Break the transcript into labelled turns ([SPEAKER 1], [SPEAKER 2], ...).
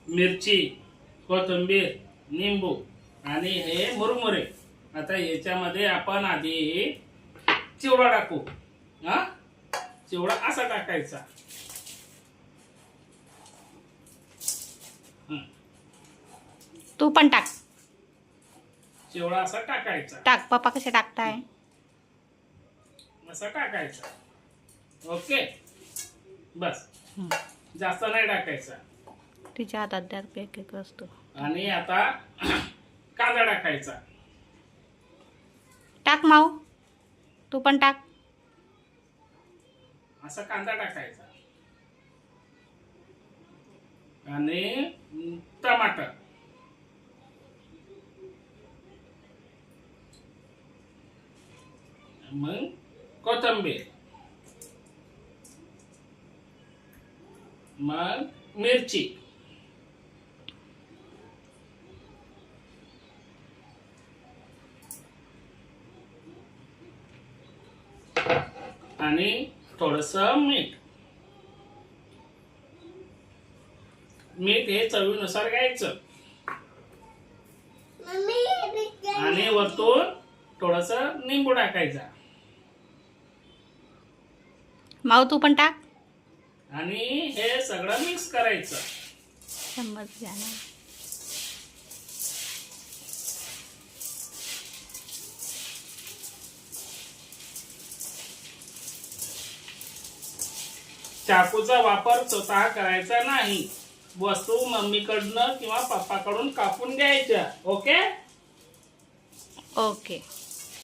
[SPEAKER 1] मिरची, कोथिंबीर, निंबू आणि हे मुरमुरे. आता याच्यामध्ये आपण आधी चिवडा टाकू. हा, चिवडा असा टाकायचा.
[SPEAKER 2] तू पण टाक.
[SPEAKER 1] चिवडा असा टाकायचा.
[SPEAKER 2] टाक. पप्पा कसे टाकताय?
[SPEAKER 1] असा टाकायचा. ओके, बस. जास्त नाही टाकायचा.
[SPEAKER 2] तिच्या हातात द्या एक एक असतो.
[SPEAKER 1] आणि आता कांदा टाकायचा.
[SPEAKER 2] टाक माऊ, तू पण टाक.
[SPEAKER 1] असा कांदा टाकायचा आणि टमाटर. मग कोथिंबीर, मग मिरची, आणि थोडंसं मीठ. मीठ हे चवीनुसार घ्यायचं आणि वरतून थोडंसं निंबू टाकायचा.
[SPEAKER 2] माऊ तू पण टाक.
[SPEAKER 1] आणि हे सगळं मिक्स करायचं.
[SPEAKER 2] चम्मच घ्या ना.
[SPEAKER 1] चाकूचा वापर स्वतः करायचा नाही. वस्तू मम्मीकडनं किंवा पप्पाकडून कापून घ्यायच्या. ओके.
[SPEAKER 2] ओके.